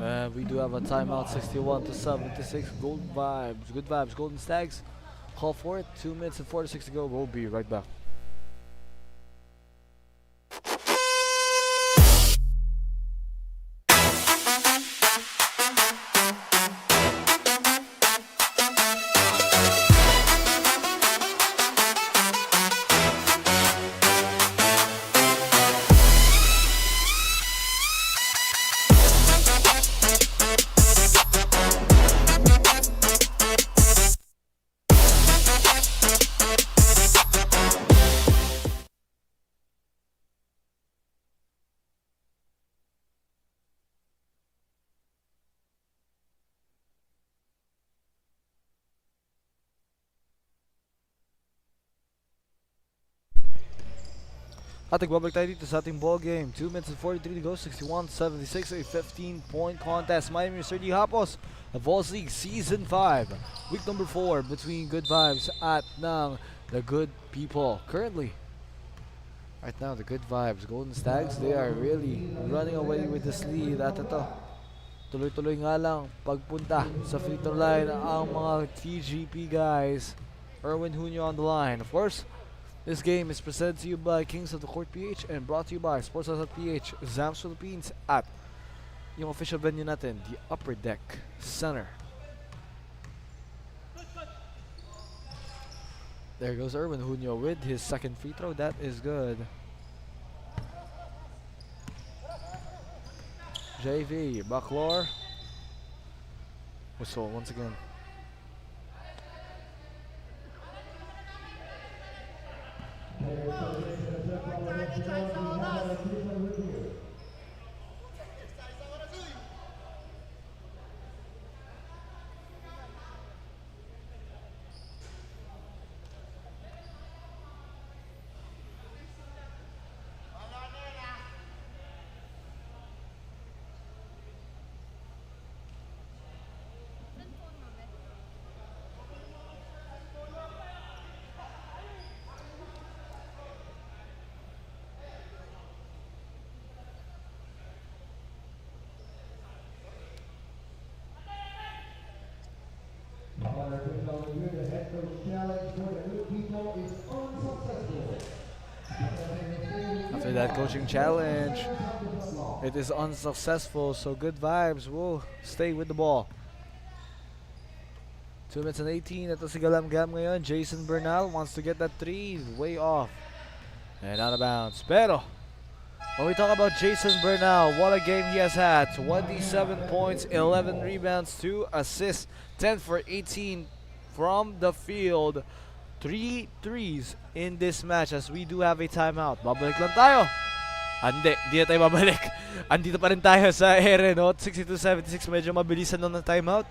And we do have a timeout, 61-76. Golden Vibes, good vibes. Golden Stags call for it. 2 minutes and 46 to go. We'll be right back. At nagbabalik tayo dito sa ating ball game. 2 minutes and 43 to go. 61-76, a 15-point contest. Miami University Hapos, the Vols League Season 5. Week number 4 between Good Vibes at ng the Good People. Currently, right now, the Good Vibes, Golden Stags, they are really running away with this lead. At ito, tuloy-tuloy nga lang pagpunta sa free throw line ang mga TGP guys. Erwin Junio on the line. Of course, this game is presented to you by Kings of the Court PH and brought to you by Sports.PH, Zams Philippines at yung official venue natin, the Upper Deck Center. There goes Erwin Junio with his second free throw. That is good. JV, Baclor. Whistle once again. After that coaching challenge, it is unsuccessful, so Good Vibes will stay with the ball. 2 minutes and 18 at the Sigalam-Gam ngayon. Jason Bernal wants to get that 3, way off and out of bounds. Pero when we talk about Jason Bernal, what a game he has had. 27 points, 11 rebounds, 2 assists, 10 for 18 from the field. 3 threes in this match as we do have a timeout. Babalik lang tayo Hindi na tayo babalik. Andito pa rin tayo sa ere, no? 62-76, medyo mabilisan lang ng timeout.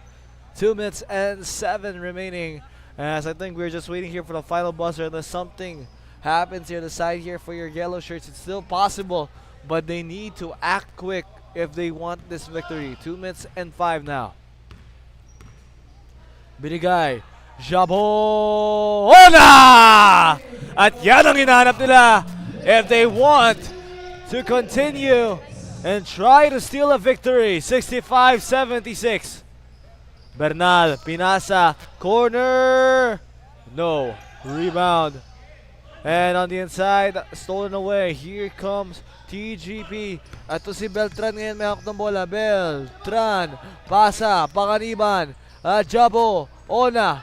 2 minutes and 7 remaining. As I think we're just waiting here for the final buzzer unless something happens here on the side here for your yellow shirts. It's still possible, but they need to act quick if they want this victory. 2 minutes and 5 now. Binigay. Jabona! At yan ang hinahanap nila if they want to continue and try to steal a victory. 65-76. Bernal, pinasa, corner. No, rebound. And on the inside, stolen away. Here comes T.G.P. At to si Beltran ngayon may hawak ng bola. Beltran, pasa, Panganiban. Jabo, Ona.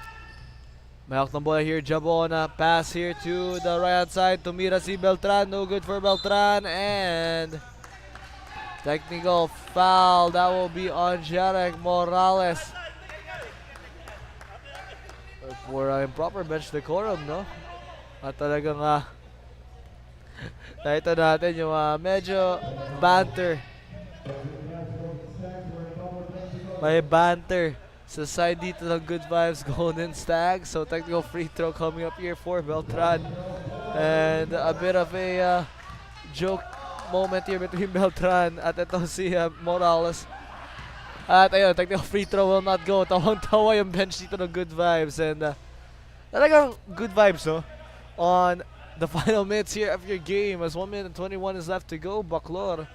May hawak ng bola here, Jabona. Pass here to the right hand side. Tumira si Beltran. No good for Beltran. And technical foul. That will be on Jarek Morales. For improper bench decorum, no? At talagang nakita natin yung medyo banter. May banter sa side dito ng Good Vibes Golden Stag. So technical free throw coming up here for Beltran. And a bit of a joke moment here between Beltran at ito si Morales. At ayun, technical free throw will not go. Tawang-tawa yung bench dito ng Good Vibes. And talagang good vibes, no? On the final minutes here of your game as 1 minute and 21 is left to go. Baclor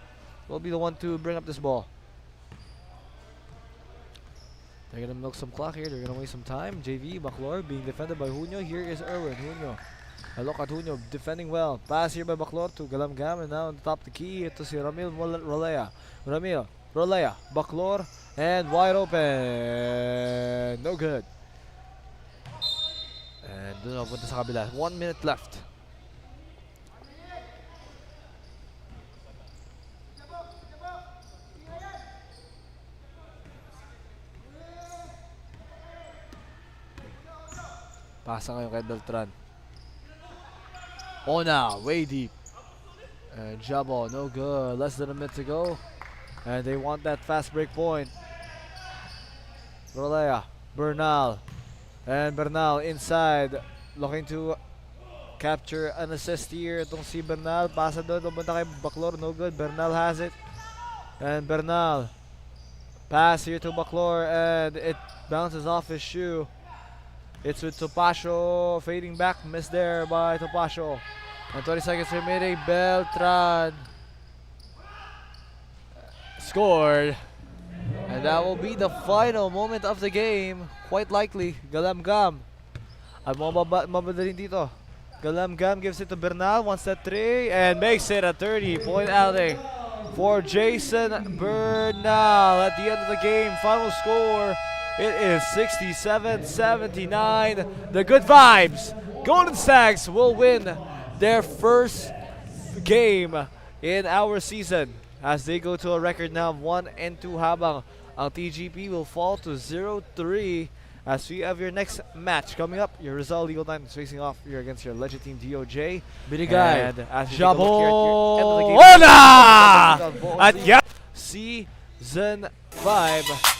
will be the one to bring up this ball. They're gonna milk some clock here. They're gonna waste some time. JV, Baclor being defended by Junio. Here is Erwin. Junio. A look at Junio defending well. Pass here by Baclor to Galamgam. And now on the top of the key to si Ramil Rolea. Ramil Rolea. Baclor. And wide open. No good. And doon na punta sa kabila. 1 minute left. Pasa ngayon kay Beltran. Ona, way deep. And Jabo, no good. Less than a minute to go. And they want that fast break point. Rolea, Bernal. And Bernal inside. Looking to capture an assist here. Itong si Bernal. Pasa doon. Pumunta kay Baclor. No good. Bernal has it. And Bernal. Pass here to Baclor. And it bounces off his shoe. It's with Topacio fading back. Missed there by Topacio. And 20 seconds remaining. Beltran scored. And that will be the final moment of the game. Quite likely. Galamgam. At mabadaling dito. Galamgam gives it to Bernal. Wants that 3. And makes it a 30-point outing for Jason Bernal. At the end of the game, final score. It is 67-79. The Good Vibes Golden Stags will win their first game in our season as they go to a record now of 1-2 habang ang T.G.P will fall to 0-3 as we have your next match coming up. Your Rizal Legal Time is facing off here against your Legend Team DOJ. Binigay. And as you take a look here at your end of the game, at Season 5.